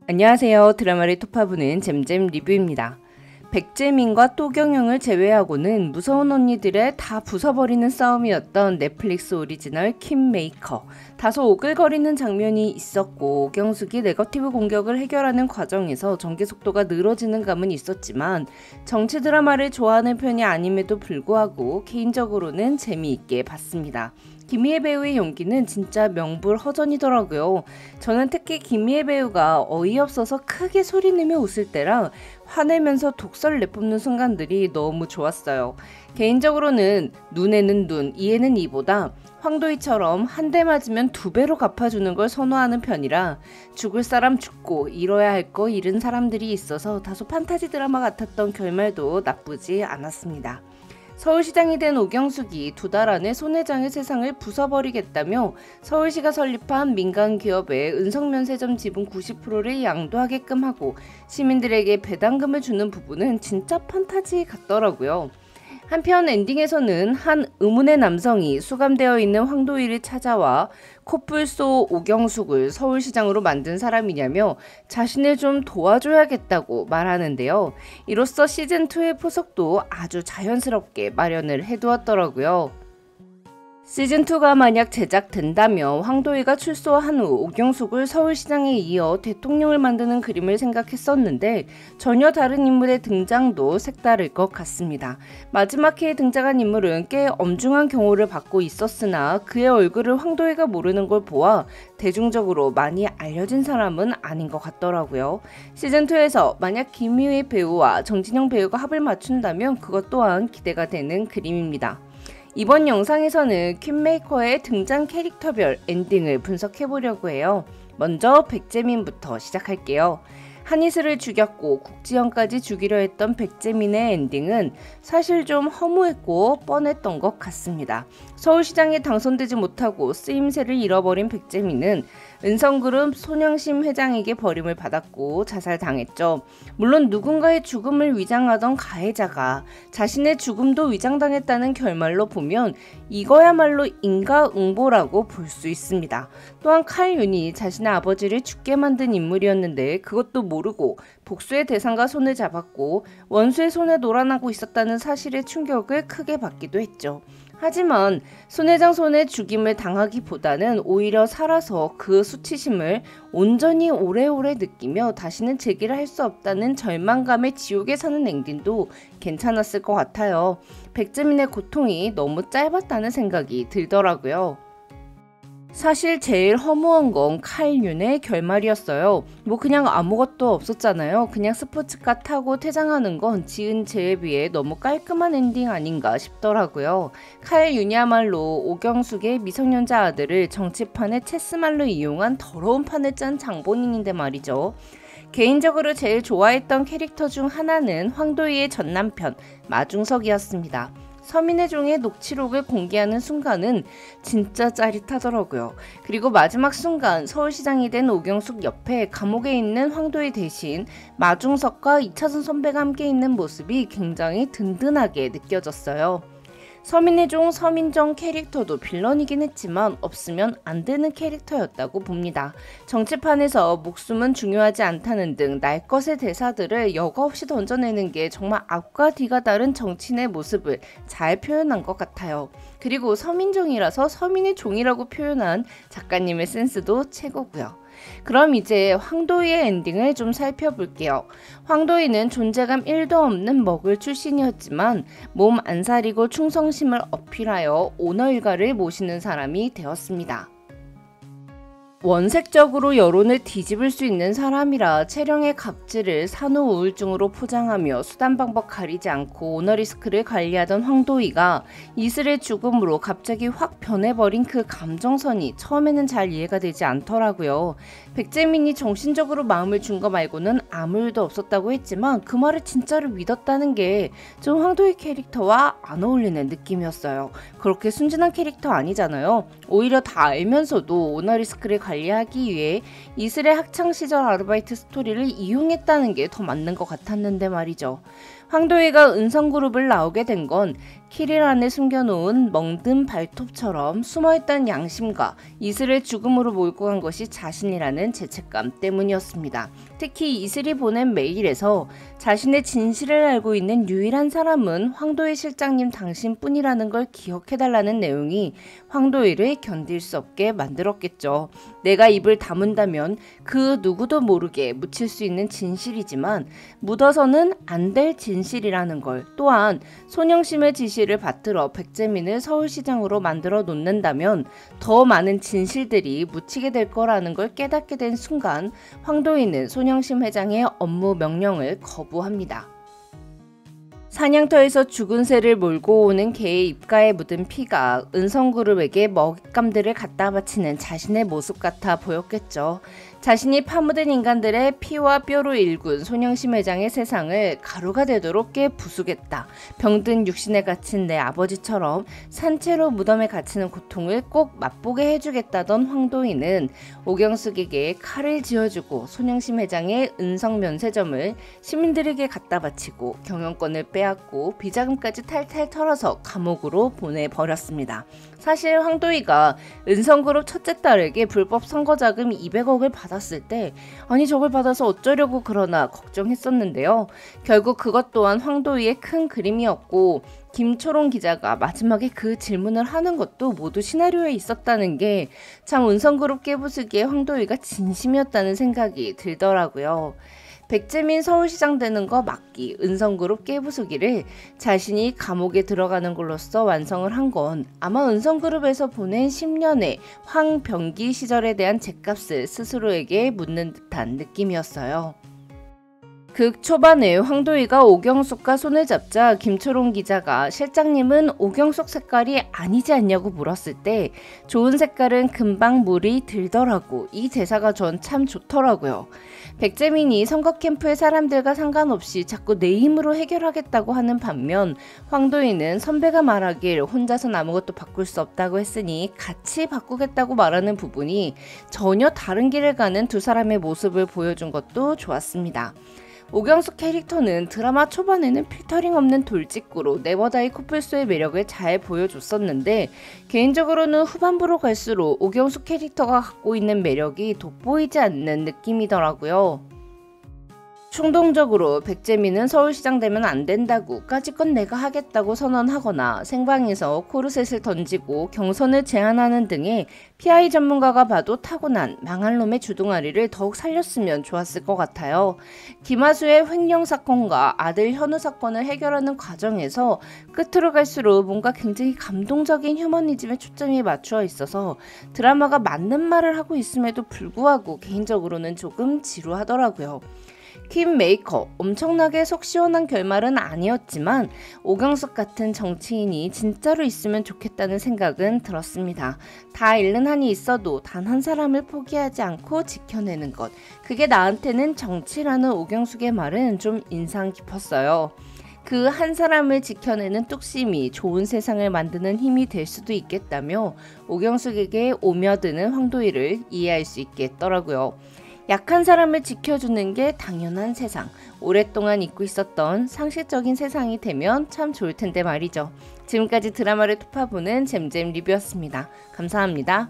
안녕하세요. 드라마를 톱파보는 잼잼 리뷰입니다. 백재민과 또경영을 제외하고는 무서운 언니들의 다 부숴버리는 싸움이었던 넷플릭스 오리지널 킹메이커. 다소 오글거리는 장면이 있었고 오경숙이 네거티브 공격을 해결하는 과정에서 전개 속도가 늘어지는 감은 있었지만 정치 드라마를 좋아하는 편이 아님에도 불구하고 개인적으로는 재미있게 봤습니다. 김희애 배우의 연기는 진짜 명불허전이더라고요. 저는 특히 김희애 배우가 어이없어서 크게 소리내며 웃을 때랑 화내면서 독설 내뿜는 순간들이 너무 좋았어요. 개인적으로는 눈에는 눈, 이에는 이보다 황도희처럼 한 대 맞으면 두 배로 갚아주는 걸 선호하는 편이라 죽을 사람 죽고 잃어야 할 거 잃은 사람들이 있어서 다소 판타지 드라마 같았던 결말도 나쁘지 않았습니다. 서울시장이 된 오경숙이 두 달 안에 손 회장의 세상을 부숴버리겠다며 서울시가 설립한 민간기업의 은성면세점 지분 90%를 양도하게끔 하고 시민들에게 배당금을 주는 부분은 진짜 판타지 같더라고요. 한편 엔딩에서는 한 의문의 남성이 수감되어 있는 황도희를 찾아와 코뿔소 오경숙을 서울시장으로 만든 사람이냐며 자신을 좀 도와줘야겠다고 말하는데요. 이로써 시즌2의 포석도 아주 자연스럽게 마련을 해두었더라고요. 시즌2가 만약 제작된다면 황도희가 출소한 후 오경숙을 서울시장에 이어 대통령을 만드는 그림을 생각했었는데 전혀 다른 인물의 등장도 색다를 것 같습니다. 마지막 회에 등장한 인물은 꽤 엄중한 경호를 받고 있었으나 그의 얼굴을 황도희가 모르는 걸 보아 대중적으로 많이 알려진 사람은 아닌 것 같더라고요. 시즌2에서 만약 김희애 배우와 정진영 배우가 합을 맞춘다면 그것 또한 기대가 되는 그림입니다. 이번 영상에서는 퀸메이커의 등장 캐릭터별 엔딩을 분석해보려고 해요. 먼저 백재민부터 시작할게요. 한이슬을 죽였고 국지영까지 죽이려 했던 백재민의 엔딩은 사실 좀 허무했고 뻔했던 것 같습니다. 서울시장에 당선되지 못하고 쓰임새를 잃어버린 백재민은 은성그룹 손영심 회장에게 버림을 받았고 자살당했죠. 물론 누군가의 죽음을 위장하던 가해자가 자신의 죽음도 위장당했다는 결말로 보면 이거야말로 인과응보라고 볼 수 있습니다. 또한 칼윤이 자신의 아버지를 죽게 만든 인물이었는데 그것도 모르고 복수의 대상과 손을 잡았고 원수의 손에 놀아나고 있었다는 사실의 충격을 크게 받기도 했죠. 하지만 손 회장 손에 죽임을 당하기보다는 오히려 살아서 그 수치심을 온전히 오래오래 느끼며 다시는 제기를 할 수 없다는 절망감의 지옥에 사는 엔딩도 괜찮았을 것 같아요. 백재민의 고통이 너무 짧았다는 생각이 들더라고요. 사실 제일 허무한 건 칼윤의 결말이었어요. 뭐 그냥 아무것도 없었잖아요. 그냥 스포츠카 타고 퇴장하는 건 지은 죄에 비해 너무 깔끔한 엔딩 아닌가 싶더라고요. 칼윤이야말로 오경숙의 미성년자 아들을 정치판의 체스말로 이용한 더러운 판을 짠 장본인인데 말이죠. 개인적으로 제일 좋아했던 캐릭터 중 하나는 황도희의 전남편 마중석이었습니다. 서민의 종의 녹취록을 공개하는 순간은 진짜 짜릿하더라고요. 그리고 마지막 순간 서울시장이 된 오경숙 옆에 감옥에 있는 황도희 대신 마중석과 이차선 선배가 함께 있는 모습이 굉장히 든든하게 느껴졌어요. 서민의 종 서민정 캐릭터도 빌런이긴 했지만 없으면 안 되는 캐릭터였다고 봅니다. 정치판에서 목숨은 중요하지 않다는 등 날 것의 대사들을 여과 없이 던져내는 게 정말 앞과 뒤가 다른 정치인의 모습을 잘 표현한 것 같아요. 그리고 서민정이라서 서민의 종이라고 표현한 작가님의 센스도 최고고요. 그럼 이제 황도희의 엔딩을 좀 살펴볼게요. 황도희는 존재감 1도 없는 먹을 출신이었지만 몸 안 사리고 충성심을 어필하여 오너 일가를 모시는 사람이 되었습니다. 원색적으로 여론을 뒤집을 수 있는 사람이라 체령의 갑질을 산후 우울증으로 포장하며 수단 방법 가리지 않고 오너리스크를 관리하던 황도희가 이슬의 죽음으로 갑자기 확 변해버린 그 감정선이 처음에는 잘 이해가 되지 않더라고요. 백재민이 정신적으로 마음을 준 거 말고는 아무 일도 없었다고 했지만 그 말을 진짜로 믿었다는 게 좀 황도희 캐릭터와 안 어울리는 느낌이었어요. 그렇게 순진한 캐릭터 아니잖아요. 오히려 다 알면서도 오너리스크를 관리하기 위해 이슬의 학창시절 아르바이트 스토리를 이용했다는 게 더 맞는 것 같았는데 말이죠. 황도희가 은성그룹을 나오게 된 건 키릴 안에 숨겨놓은 멍든 발톱처럼 숨어있던 양심과 이슬을 죽음으로 몰고 간 것이 자신이라는 죄책감 때문이었습니다. 특히 이슬이 보낸 메일에서 자신의 진실을 알고 있는 유일한 사람은 황도희 실장님 당신뿐이라는 걸 기억해달라는 내용이 황도희를 견딜 수 없게 만들었겠죠. 내가 입을 다문다면 그 누구도 모르게 묻힐 수 있는 진실이지만 묻어서는 안 될 진실이라는 걸, 또한 손영심의 지시를 받들어 백재민을 서울시장으로 만들어 놓는다면 더 많은 진실들이 묻히게 될 거라는 걸 깨닫게 된 순간 황도희는 손영심 회장의 업무 명령을 거부합니다. 사냥터에서 죽은 새를 몰고 오는 개의 입가에 묻은 피가 은성그룹에게 먹잇감들을 갖다 바치는 자신의 모습 같아 보였겠죠. 자신이 파묻은 인간들의 피와 뼈로 일군 손영심 회장의 세상을 가루가 되도록 깨 부수겠다. 병든 육신에 갇힌 내 아버지처럼 산채로 무덤에 갇히는 고통을 꼭 맛보게 해주겠다던 황도희는 오경숙에게 칼을 쥐어주고 손영심 회장의 은성 면세점을 시민들에게 갖다 바치고 경영권을 빼앗고 비자금까지 탈탈 털어서 감옥으로 보내버렸습니다. 사실 황도희가 은성그룹 첫째 딸에게 불법 선거자금 200억을 받았을 때 아니 저걸 받아서 어쩌려고 그러나 걱정했었는데요. 결국 그것 또한 황도희의 큰 그림이었고 김초롱 기자가 마지막에 그 질문을 하는 것도 모두 시나리오에 있었다는 게 참 은성그룹 깨부수기에 황도희가 진심이었다는 생각이 들더라고요. 백재민 서울시장 되는 거 막기, 은성그룹 깨부수기를 자신이 감옥에 들어가는 걸로써 완성을 한 건 아마 은성그룹에서 보낸 10년의 황병기 시절에 대한 죗값을 스스로에게 묻는 듯한 느낌이었어요. 극 초반에 황도희가 오경숙과 손을 잡자 김초롱 기자가 실장님은 오경숙 색깔이 아니지 않냐고 물었을 때 좋은 색깔은 금방 물이 들더라고. 이 대사가 전 참 좋더라고요. 백재민이 선거 캠프의 사람들과 상관없이 자꾸 내 힘으로 해결하겠다고 하는 반면 황도희는 선배가 말하길 혼자선 아무것도 바꿀 수 없다고 했으니 같이 바꾸겠다고 말하는 부분이 전혀 다른 길을 가는 두 사람의 모습을 보여준 것도 좋았습니다. 오경숙 캐릭터는 드라마 초반에는 필터링 없는 돌직구로 네버다이 코뿔소의 매력을 잘 보여줬었는데 개인적으로는 후반부로 갈수록 오경숙 캐릭터가 갖고 있는 매력이 돋보이지 않는 느낌이더라고요. 충동적으로 백재민은 서울시장 되면 안 된다고 까짓 건 내가 하겠다고 선언하거나 생방에서 코르셋을 던지고 경선을 제안하는 등의 PI 전문가가 봐도 타고난 망할 놈의 주둥아리를 더욱 살렸으면 좋았을 것 같아요. 김하수의 횡령 사건과 아들 현우 사건을 해결하는 과정에서 끝으로 갈수록 뭔가 굉장히 감동적인 휴머니즘에 초점이 맞추어 있어서 드라마가 맞는 말을 하고 있음에도 불구하고 개인적으로는 조금 지루하더라고요. 킴 메이커, 엄청나게 속 시원한 결말은 아니었지만 오경숙 같은 정치인이 진짜로 있으면 좋겠다는 생각은 들었습니다. 다 잃는 한이 있어도 단 한 사람을 포기하지 않고 지켜내는 것, 그게 나한테는 정치라는 오경숙의 말은 좀 인상 깊었어요. 그 한 사람을 지켜내는 뚝심이 좋은 세상을 만드는 힘이 될 수도 있겠다며 오경숙에게 오며드는 황도희를 이해할 수 있겠더라고요. 약한 사람을 지켜주는 게 당연한 세상, 오랫동안 잊고 있었던 상식적인 세상이 되면 참 좋을 텐데 말이죠. 지금까지 드라마를 토파보는 잼잼 리뷰였습니다. 감사합니다.